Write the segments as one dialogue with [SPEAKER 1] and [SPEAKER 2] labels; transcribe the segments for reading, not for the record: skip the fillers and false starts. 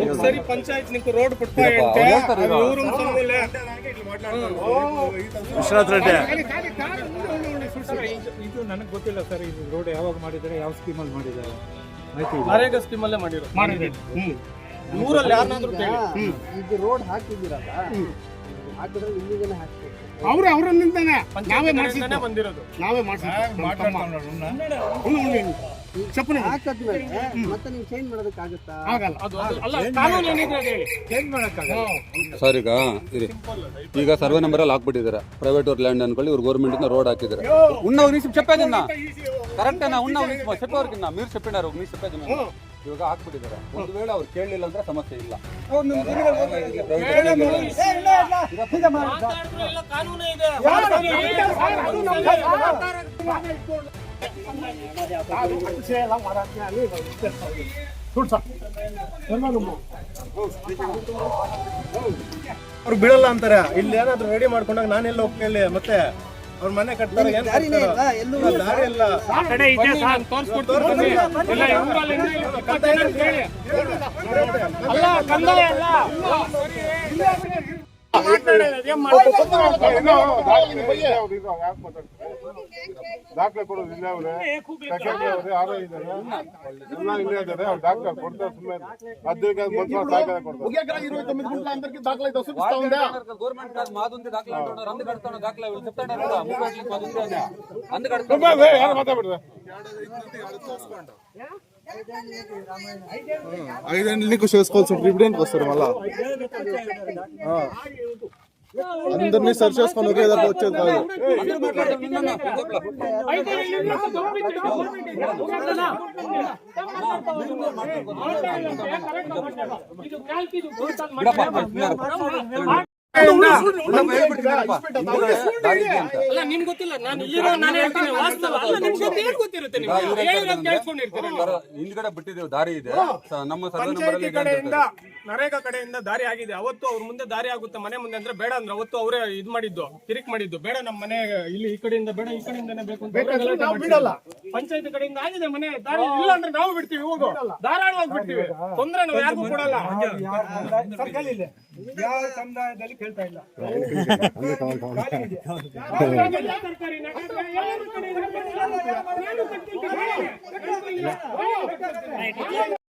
[SPEAKER 1] ఒకసారి పంచాయత్ నీకు రోడ్ పుట్టాయంటే
[SPEAKER 2] ವಿಶ್ವನಾಥ್ ರೆಡ್ಡಿ
[SPEAKER 1] ಇದು ನನಗೆ ಗೊತ್ತಿಲ್ಲ ಸರ್. ಇದು ರೋಡ್ ಯಾವಾಗ ಮಾಡಿದ್ದಾರೆ, ಯಾವ ಸ್ಕೀಮಲ್ಲಿ ಮಾಡಿದ್ದಾರೆ ಮಾಹಿತಿ ಇಲ್ಲ.
[SPEAKER 3] ನರೇಗಾ ಸ್ಕೀಮಲ್ಲೇ ಮಾಡಿದ್ದಾರೆ. ಊರಲ್ಲಿ ಯಾರನ್ನಾದ್ರೂ ಕೇಳಿ
[SPEAKER 4] ಇದು ರೋಡ್ ಹಾಕಿದ್ದೀರಲ್ಲ, ಹಾಕಿದ್ರೆ ಇಲ್ಲಿಗೆ ಹಾಕ್ತೀವಿ.
[SPEAKER 1] ಅವರನ್ನಿಂದಾನೆ ನಾವೇ
[SPEAKER 3] ಮಾಡಿಸಿದ್ದಾನೆ ಬಂದಿರೋದು.
[SPEAKER 1] ನಾವೇ
[SPEAKER 4] ಹಾಕದ್ಮೇಲೆ ಮತ್ತೆ ನೀವು ಚೇಂಜ್ ಮಾಡೋದಕ್ಕಾಗತ್ತಾ?
[SPEAKER 1] ಆಗಲ್ಲ.
[SPEAKER 3] ಅಲ್ಲ, ಕಾನೂನು ಏನಿದೆ ಅದು ಹೇಳಿ.
[SPEAKER 1] ಚೇಂಜ್ ಮಾಡಕ್ಕಾಗಲ್ಲ
[SPEAKER 2] ಸರ್. ಈಗ ಸರ್ವೆ ನಂಬರ್ ಅಲ್ಲಿ ಹಾಕ್ಬಿಟ್ಟಿದ್ದಾರೆ. ಪ್ರೈವೇಟ್ ಅವ್ರ ಲ್ಯಾಂಡ್ ಅನ್ಕೊಳ್ಳಿ, ಇವ್ರು ಗೌರ್ಮೆಂಟ್ ಇಂದ ರೋಡ್ ಹಾಕಿದ್ದಾರೆ. చెప్పేదిన్నా కరెక్టేనా? చెప్పేవారికిన్నా మీరు చెప్పినారు, మీరు చెప్పేది ಇವಾಗ ಹಾಕ್ಬಿಟ್ಟಿದ್ದಾರೆ. ಒಂದು ವೇಳೆ ಅವ್ರು ಕೇಳಲಿಲ್ಲ ಅಂದ್ರೆ ಸಮಸ್ಯೆ ಇಲ್ಲ.
[SPEAKER 3] ಕಾನೂನು ಇದೆ.
[SPEAKER 5] ಅವ್ರು ಬಿಡಲ್ಲ ಅಂತಾರೆ. ಇಲ್ಲಿ ಏನಾದ್ರು ರೆಡಿ ಮಾಡ್ಕೊಂಡಾಗ ನಾನೆಲ್ಲ ಹೋಗ್ತೇಳಿ ಮತ್ತೆ ಅವ್ರ ಮನೆ ಕಟ್ತಾರೆ. ದಾರಿ ಇಲ್ಲ.
[SPEAKER 6] ದಾಖಲೆ ಕೊಡೋದಿಲ್ಲ. ಅವರೇ ಯಾರೋ ಇದ್ದಾರೆ, ಎಲ್ಲ ಇಲ್ಲೇ ಇದ್ದಾರೆ. ಅವ್ರು ದಾಖಲೆ ಕೊಡ್ತಾರೆ. ಸುಮ್ಮನೆ ಅದಕ್ಕೆ ఐదెంట్లకు చేసుకోవాల్సి ప్రివిడెంట్కి వస్తారు. మళ్ళా అందరినీ సర్చ్ చేసుకొని ఒకే దగ్గర వచ్చేది కాదు.
[SPEAKER 3] ಅಲ್ಲ, ನಿಮ್ಗೆ ಗೊತ್ತಿಲ್ಲ. ನಾನು ಇಲ್ಲಿರೋ ನಾನು ಹೇಳ್ತೀನಿ ವಾಸ್ತವ. ಅಲ್ಲ, ನಿಮ್ಗೆ ಗೊತ್ತಿರುತ್ತೆ.
[SPEAKER 2] ಹಿಂದ್ಗಡೆ ಬಿಟ್ಟಿದ್ದೇವೆ, ದಾರಿ ಇದೆ. ನಮ್ಮ
[SPEAKER 3] ಪಂಚಾಯತಿ ಕಡೆಯಿಂದ ನರೇಗಾ ಕಡೆಯಿಂದ ದಾರಿ ಆಗಿದೆ. ಅವತ್ತು ಅವ್ರ ಮುಂದೆ ದಾರಿ ಆಗುತ್ತೆ ಮನೆ ಮುಂದೆ ಅಂದ್ರೆ ಬೇಡ ಅಂದ್ರೆ ಅವತ್ತು ಅವರೇ ಇದ್ ಮಾಡಿದ್ದು, ಕಿರಿಕ್ ಮಾಡಿದ್ದು. ಬೇಡ ನಮ್ಮ ಮನೆ ಇಲ್ಲಿ ಈ ಕಡೆಯಿಂದ ಬೇಡ, ಈ ಕಡೆಯಿಂದಾನೆ ಬೇಕು ಅಂತ ಬಿಡಲ್ಲ. ಪಂಚಾಯತಿ ಕಡೆಯಿಂದ ಆಗಿದೆ ಮನೆ ದಾರಿ. ಇಲ್ಲ ಅಂದ್ರೆ ನಾವು ಬಿಡ್ತೀವಿ, ಹೋಗೋ ಧಾರಾಳವಾಗಿ ಬಿಡ್ತೀವಿ. ತೊಂದ್ರೆ ನಾವು ಯಾರಿಗೂ ಕೊಡಲ್ಲ.
[SPEAKER 1] ಯಾವ ಸಮುದಾಯದಲ್ಲಿ ಕೇಳ್ತಾ ಇಲ್ಲ.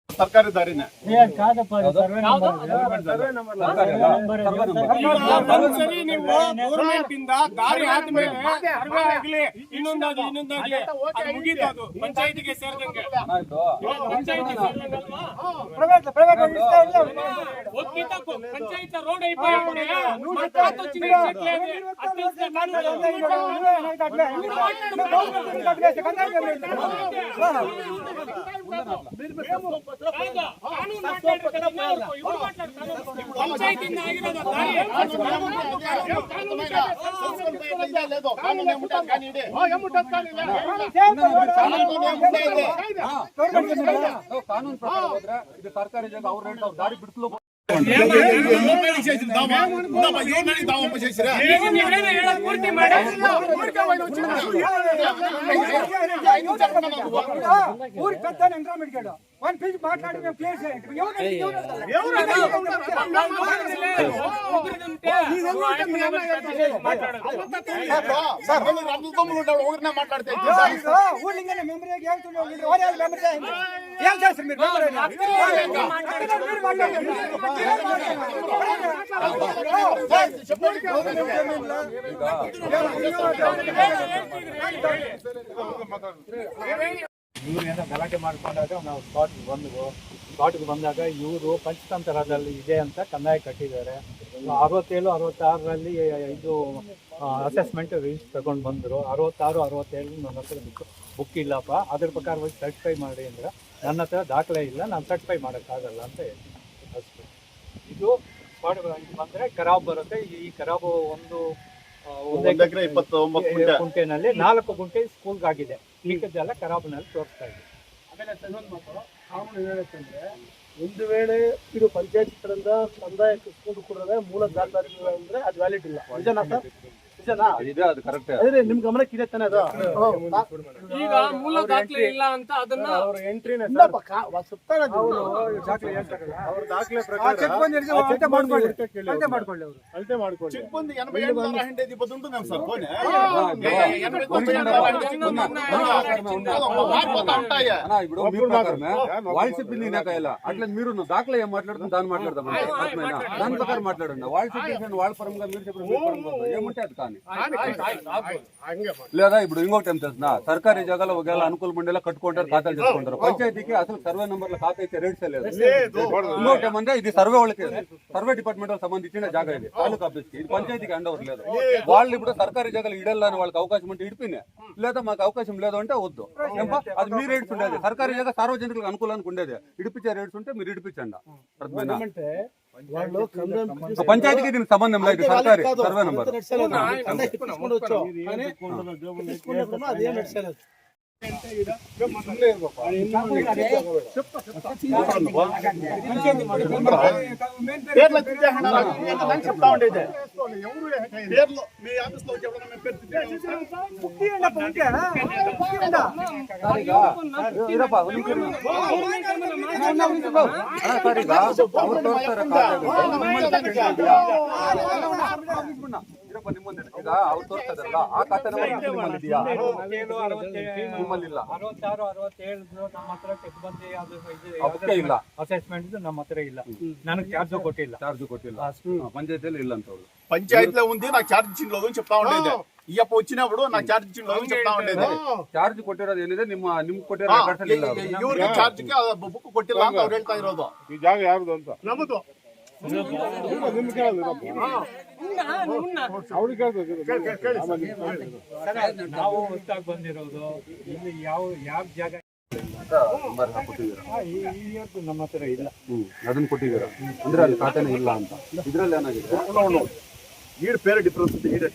[SPEAKER 6] ಸರ್ಕಾರಿ ದಾರಿನೇ
[SPEAKER 3] ಸರಿ. ನೀವು ಗೌರ್ಮೆಂಟ್ ಇಂದ ದಾರಿ ಆದ್ಮೇಲೆ ಆಗ್ಲಿ ಇನ್ನೊಂದಾಗ್ಲಿ ಮುಗೀತದು. ಪಂಚಾಯತಿಗೆ ಸೇರಿದಂಗೆ ಪಂಚಾಯತ್ ರೋಡ್ పంచాయతీంద ಆಗಿರೋದು
[SPEAKER 2] ಕಾನೂನು ಪ್ರಕಾರ ಹೋದ್ರೆ ಇದು ಸರ್ಕಾರಿ ಜಾಗ. ಅವ್ರ ದಾರಿ ಬಿಡಿಸಲು
[SPEAKER 1] ಇವ್ರೇನೋ ಗಲಾಟೆ ಮಾಡ್ಕೊಂಡಾಗ ನಾವು ಸ್ಪಾಟ್ಗೆ ಬಂದಾಗ ಇವರು ಪಂಚತಂತ್ರದಲ್ಲಿ ಇದೆ ಅಂತ ಕಂದಾಯ ಕಟ್ಟಿದ್ದಾರೆ. 67, 66ರಲ್ಲಿ ಇದು ಅಸೆಸ್ಮೆಂಟ್ ರಿಜಿಸ್ಟರ್ ತಗೊಂಡು ಬಂದರು. 66, 67 ನನ್ನ ಹತ್ರ ಬುಕ್ ಇಲ್ಲಪ್ಪ, ಅದ್ರ ಪ್ರಕಾರವಾಗಿ ಸರ್ಟಿಫೈ ಮಾಡಿ ಅಂದರೆ ನನ್ನ ಹತ್ರ ದಾಖಲೆ ಇಲ್ಲ, ನಾನು ಸರ್ಟಿಫೈ ಮಾಡೋಕ್ಕಾಗಲ್ಲ ಅಂತ ಹೇಳ್ತೀನಿ ಅಷ್ಟೇ. ಇದು ಬಂದ್ರೆ ಖರಾಬ್ ಬರುತ್ತೆ. ಈ ಖರಾಬು ಒಂದು
[SPEAKER 5] ಒಂದ್ ಎಕರೆ 29 ಗುಂಟೆ.
[SPEAKER 1] ಗುಂಟೆನಲ್ಲಿ 4 ಗುಂಟೆ ಸ್ಕೂಲ್ಗಾಗಿದೆ. ಮಿಕ್ಕದ್ದೆಲ್ಲ ಖರಾಬ್ನಲ್ಲಿ ತೋರಿಸ್ತಾ ಇದೆ.
[SPEAKER 4] ಆಮೇಲೆ ಇನ್ನೊಂದು ಮಾತು ಕಾನೂನು ಹೇಳುತ್ತಂದ್ರೆ ಒಂದು ವೇಳೆ ಇದು ಪಂಚಾಯತ್ ಕಡೆಯಿಂದ ಕಂದಾಯ ಕಿಸ್ಕೊಂಡು ಕೊಡೋದ್ರೆ ಮೂಲ ದಾಖಲಾತಿಗಳು ಅಂದ್ರೆ ಅದು ವ್ಯಾಲಿಡ್ ಇಲ್ಲ. ನಿಜನಾ ಸರ್? ನಿಜನಾ?
[SPEAKER 2] ಇದೆ, ಅದು ಕರೆಕ್ಟ್.
[SPEAKER 4] ಅದೇ ನಿಮ್ ಗಮನಕ್ಕೆ ಇದೆ ತಾನೇ ಅದು?
[SPEAKER 3] ಈಗ ಮೂಲ ದಾಖಲೆ ಇಲ್ಲ ಅಂತ ಅದನ್ನ
[SPEAKER 5] ಅವ್ರ ಎಂಟ್ರಿನೇ
[SPEAKER 4] ಇಲ್ಲಪ್ಪ, ಸುತ್ತಾನೆ ಅದು.
[SPEAKER 5] ಅವ್ರ ದಾಖಲೆ ಪ್ರಕಾರ
[SPEAKER 1] ಅಳತೆ ಮಾಡ್ಕೊಳ್ಳಿ ಅವರು.
[SPEAKER 5] ಅಳತೆ ಮಾಡ್ಕೊಳ್ಳಿ.
[SPEAKER 7] చిక్కుంది 88 హండ్రెడ్ ఇబ్బంది మేము సార్ పోనీ
[SPEAKER 2] అన్నా ఇప్పుడు మీ ప్రకారమే వాయిస్ చెప్పింది ఇలా అట్లా మీరు దాఖలా ఏం మాట్లాడుతుంది దాన్ని మాట్లాడదాం అర్థమైనా? దాని ప్రకారం మాట్లాడండి. వాయిస్ చెప్పింది వాళ్ళ పరంగా మీరు చెప్పిన ఏముంటే అది కానీ లేదా ఇప్పుడు ఇంకొకటి ఏం తెలుసునా, సర్కారీ జాగాలో ఒకవేళ అనుకూల మండలిలో కట్టుకుంటారు, ఖాతాలు చేసుకుంటారు. పంచాయతీకి అసలు సర్వే నంబర్ల ఖాతా అయితే రేట్సే లేదు. ఇంకొకటి ఏమంటే ఇది సర్వే వాళ్ళకి, సర్వే డిపార్ట్మెంట్ వాళ్ళకి సంబంధించిన జాగా ఇది తాలూకా ఆఫీస్ కి. ఇది పంచాయతీకి హ్యాండ్ ఓవర్ లేదు. వాళ్ళు ఇప్పుడు సర్కారీ జాగాలు ఇడల్లని వాళ్ళకి అవకాశం ఉంటే ఇడిపినే, లేదా మాకు అవకాశం లేదు అంటే వద్దు. అది మీ రేట్స్ ఉండేది. సర్కారీ జాగా సార్వజనికులకు అనుకూలానికి ఉండేది. ఇడిపించే రేట్స్ ఉంటే మీరు ఇడిపించండి. అర్థమైనా?
[SPEAKER 4] వాళ్ళు
[SPEAKER 2] పంచాయతీకి దీనికి సంబంధం లేదు. సర్కారీ సర్వే నంబర్
[SPEAKER 4] అదేం నడిచలేదు.
[SPEAKER 7] పేర్లు చెప్తా ఉండేది పేర్లు మీ ఆఫీస్ లో
[SPEAKER 2] ಈಗ ಅವ್ರು ತೋರಿಸ್ತದಲ್ಲ ಆ ಖಾತೆ ನಂಬರ್ ಇದೆಯಾ?
[SPEAKER 1] 66, 67 ನಮ್ಮ ಹತ್ರ ಸಿಬ್ಬಂದಿ ಇಲ್ಲ. ಅಸೆಸ್ಮೆಂಟ್ ನಮ್ಮ ಹತ್ರ ಇಲ್ಲ. ನನಗೆ ಚಾರ್ಜ್ ಕೊಟ್ಟಿಲ್ಲ.
[SPEAKER 2] పంచాయతీలో ఇల్లు అంత
[SPEAKER 7] పంచాయతీలో ఉంది నాకు ఛార్జ్ ఇచ్చిన లేదు చెప్తా ఉండేది. ఇయ్యప్ప వచ్చినప్పుడు నాకు ఛార్జ్ ఇచ్చిన లేదు చెప్తా ఉండేది.
[SPEAKER 2] ಚಾರ್ಜ್ ಕೊಟ್ಟಿರೋದು ಏನಿದೆ ನಿಮ್ಗೆ ಕೊಟ್ಟಿರೋ
[SPEAKER 7] ಇವ್ರಿಗೆ ಚಾರ್ಜ್ಗೆ ಬುಕ್ ಕೊಟ್ಟಿಲ್ಲ ಅಂತ ಅವ್ರು ಹೇಳ್ತಾ ಇರೋದು.
[SPEAKER 6] ಈ ಜಾಗ ಯಾರ್ದು ಅಂತ
[SPEAKER 7] ನಮ್ಮದು
[SPEAKER 6] ಅವ್ರಿಗೆ
[SPEAKER 1] ನಾವು ಹೊಸದಾಗಿ ಬಂದಿರೋದು ಇಲ್ಲಿ ಯಾವ ಜಾಗ ನಮ್ಮ ಹತ್ರ ಇಲ್ಲ.
[SPEAKER 2] ಅದನ್ನ ಕೊಟ್ಟಿದ್ದೀರಾ ಅಂದ್ರೆ ಅಲ್ಲಿ ಖಾತೆನೇ ಇಲ್ಲ ಅಂತ. ಇದ್ರಲ್ಲಿ ಏನಾಗಿದೆ
[SPEAKER 7] ఈడు పేరు డిఫరెన్స్ ఉంది. ఈడు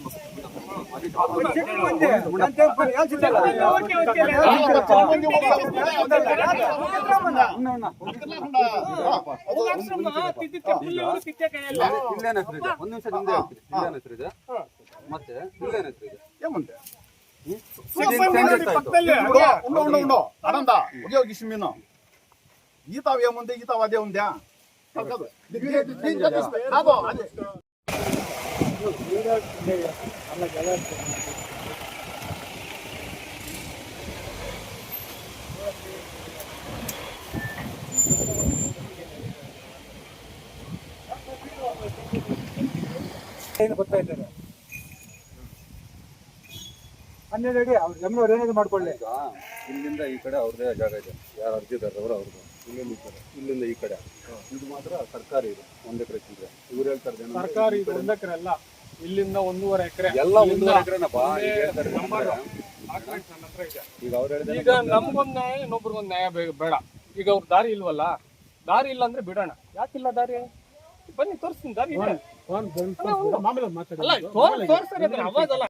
[SPEAKER 2] ಇಲ್ಲೇನ ಹೆಸರಿದೆ? ಒಂದ್ ನಿಮಿಷ ನಿಮ್ದೇ ಹೇಳ್ತೀರಿ. ಇಲ್ಲೇನ ಹೆಸರಿದೆ ಮತ್ತೆ ಇಲ್ಲೇನ ಹೆಸರಿದೆ
[SPEAKER 7] ఏముంది
[SPEAKER 2] ಪಕ್ಕದಲ್ಲಿ
[SPEAKER 7] ఉండో అనందా ఉద్యోగిసి మీను ఈతావు ఏముంది ఈతావు అదే ఉందా కాదు అదే
[SPEAKER 1] ಗೊತ್ತಾಯ್ತದೆ 12 ಅಡಿ ಅವ್ರ ಜಮೀನು ಏನಾದ್ರು ಮಾಡ್ಕೊಳ್ಳಿ.
[SPEAKER 2] ಇಲ್ಲಿಂದ ಈ ಕಡೆ ಅವ್ರದೇ ಜಾಗ ಇದೆ. ಯಾರು ಅರ್ಜಿದಾರ ಅವ್ರದ್ದು ಇಲ್ಲಿಂದ ಈ ಕಡೆ ಇದು ಮಾತ್ರ ಸರ್ಕಾರಿ ಇದೆ. 1 ಎಕರೆ ಚಿಲ್ಲರೆ. ಇವ್ರು ಹೇಳ್ತಾರೆ
[SPEAKER 3] ಸರ್ಕಾರಿ 1 ಎಕರೆ ಅಲ್ಲ, ಇಲ್ಲಿಂದ 1.5 ಎಕರೆ
[SPEAKER 2] ಎಲ್ಲ 1.5 ಎಕರೆನಪ್ಪ. ಈಗ ಅವ್ರು ಹೇಳಿದ್ರೆ
[SPEAKER 3] ಈಗ ನಮ್ಗೊಂದ್ ನ್ಯಾಯ ಇನ್ನೊಬ್ರಿಗೊಂದ್ ನ್ಯಾಯ ಬೇಡ. ಈಗ ಅವ್ರ ದಾರಿ ಇಲ್ವಲ್ಲ, ದಾರಿ ಇಲ್ಲ ಅಂದ್ರೆ ಬಿಡೋಣ. ಯಾಕಿಲ್ಲ ದಾರಿ? ಬನ್ನಿ ತೋರಿಸ್ತೀನಿ ದಾರಿ ಇದೆ.
[SPEAKER 4] ಮಾಮೂಲಿ ಮಾತಾಡಿ
[SPEAKER 3] ಅಲ್ಲ ತೋರ್ಸೋದು ಅವಾಗಲ್ಲ.